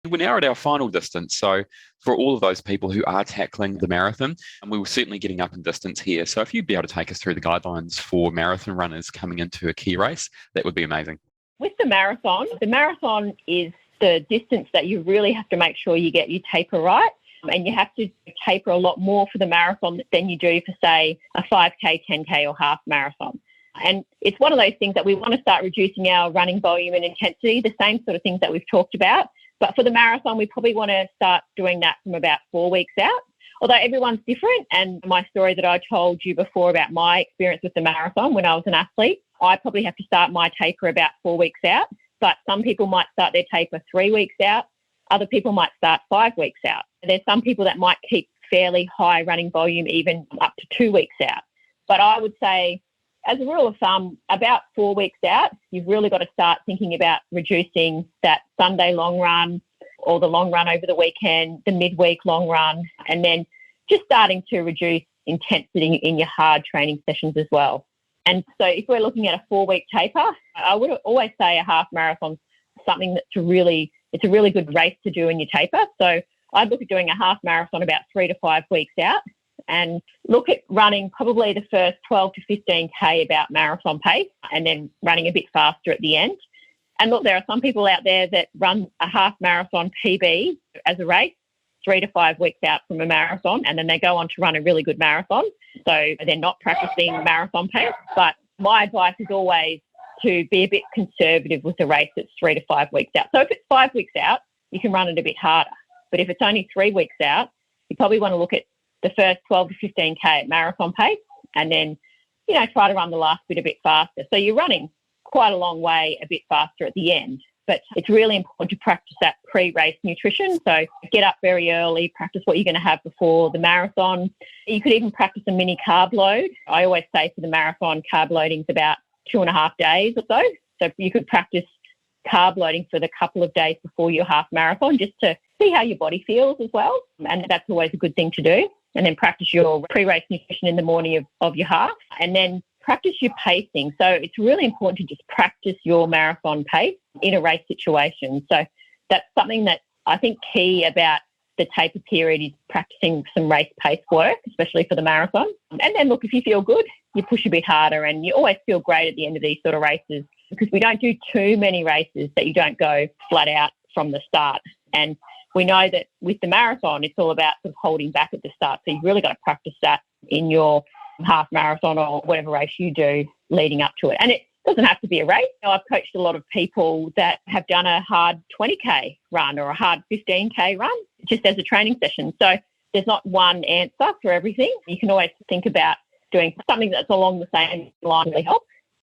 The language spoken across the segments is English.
We're now at our final distance. So for all of those people who are tackling the marathon, and we were certainly getting up in distance here. So if you'd be able to take us through the guidelines for marathon runners coming into a key race, that would be amazing. With the marathon is the distance that you really have to make sure you get your taper right. And you have to taper a lot more for the marathon than you do for, say, a 5K, 10K or half marathon. And it's one of those things that we want to start reducing our running volume and intensity, the same sort of things that we've talked about. But for the marathon, we probably want to start doing that from about 4 weeks out. Although everyone's different, and my story that I told you before about my experience with the marathon when I was an athlete, I probably have to start my taper about 4 weeks out. But some people might start their taper 3 weeks out. Other people might start 5 weeks out. There's some people that might keep fairly high running volume even up to 2 weeks out. But I would say, as a rule of thumb, about 4 weeks out, you've really got to start thinking about reducing that Sunday long run or the long run over the weekend, the midweek long run, and then just starting to reduce intensity in your hard training sessions as well. And so if we're looking at a 4-week taper, I would always say a half marathon something it's a really good race to do in your taper. So I'd look at doing a half marathon about 3 to 5 weeks out and look at running probably the first 12 to 15K about marathon pace and then running a bit faster at the end. And look, there are some people out there that run a half marathon PB as a race 3 to 5 weeks out from a marathon, and then they go on to run a really good marathon. So they're not practicing marathon pace. But my advice is always to be a bit conservative with a race that's 3 to 5 weeks out. So if it's 5 weeks out, you can run it a bit harder. But if it's only 3 weeks out, you probably want to look at the first 12 to 15K at marathon pace and then, try to run the last bit a bit faster. So you're running quite a long way a bit faster at the end. But it's really important to practice that pre-race nutrition. So get up very early, practice what you're going to have before the marathon. You could even practice a mini carb load. I always say for the marathon, carb loading is about 2.5 days or so. So you could practice carb loading for the couple of days before your half marathon just to see how your body feels as well. And that's always a good thing to do. And then practice your pre-race nutrition in the morning of your half. And then practice your pacing. So it's really important to just practice your marathon pace in a race situation. So that's something that I think key about the taper period is practicing some race pace work, especially for the marathon. And then look, if you feel good, you push a bit harder, and you always feel great at the end of these sort of races because we don't do too many races that you don't go flat out from the start. And we know that with the marathon, it's all about sort of holding back at the start. So you've really got to practice that in your half marathon or whatever race you do leading up to it. And it doesn't have to be a race. I've coached a lot of people that have done a hard 20K run or a hard 15K run just as a training session. So there's not one answer for everything. You can always think about doing something that's along the same line really help.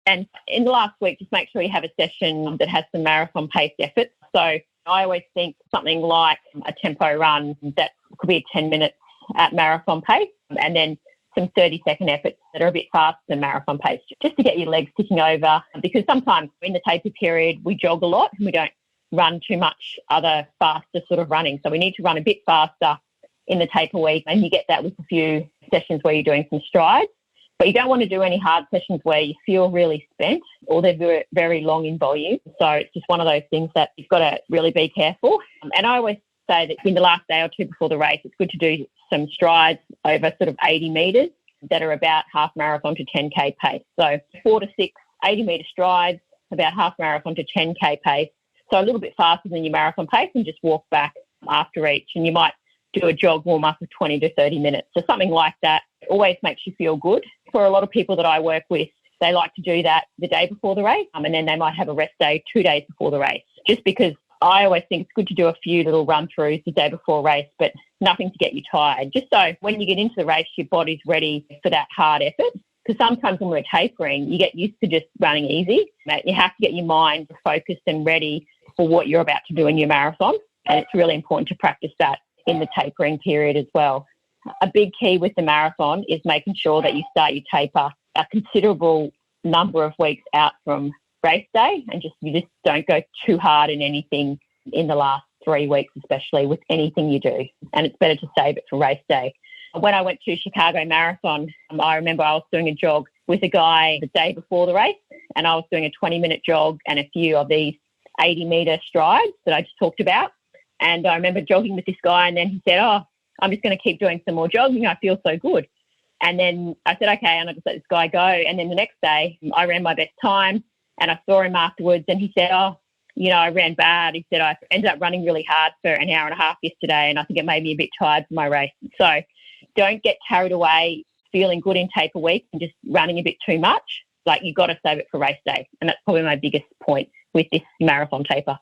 And in the last week, just make sure you have a session that has some marathon pace efforts. So I always think something like a tempo run that could be 10 minutes at marathon pace, and then some 30-second efforts that are a bit faster than marathon pace, just to get your legs ticking over. Because sometimes in the taper period, we jog a lot and we don't run too much other faster sort of running. So we need to run a bit faster in the taper week, and you get that with a few sessions where you're doing some strides. But you don't want to do any hard sessions where you feel really spent or they're very, very long in volume. So it's just one of those things that you've got to really be careful. And I always say that in the last day or two before the race, it's good to do some strides over sort of 80 metres that are about half marathon to 10K pace. So 4 to 6 80-metre strides, about half marathon to 10K pace. So a little bit faster than your marathon pace, and just walk back after each. And you might do a jog warm-up of 20 to 30 minutes. So something like that always makes you feel good. For a lot of people that I work with, they like to do that the day before the race, and then they might have a rest day 2 days before the race, just because I always think it's good to do a few little run-throughs the day before race, but nothing to get you tired. Just so when you get into the race, your body's ready for that hard effort. Because sometimes when we're tapering, you get used to just running easy. You have to get your mind focused and ready for what you're about to do in your marathon. And it's really important to practice that in the tapering period as well. A big key with the marathon is making sure that you start your taper a considerable number of weeks out from race day, and you just don't go too hard in anything in the last 3 weeks, especially with anything you do. And it's better to save it for race day. When I went to Chicago Marathon, I remember I was doing a jog with a guy the day before the race, and I was doing a 20-minute jog and a few of these 80-metre strides that I just talked about. And I remember jogging with this guy, and then he said, oh, I'm just going to keep doing some more jogging. I feel so good. And then I said, okay, and I just let this guy go. And then the next day, I ran my best time, and I saw him afterwards, and he said, oh, I ran bad. He said, I ended up running really hard for an hour and a half yesterday, and I think it made me a bit tired for my race. So don't get carried away feeling good in taper week and just running a bit too much. Like, you've got to save it for race day. And that's probably my biggest point with this marathon taper.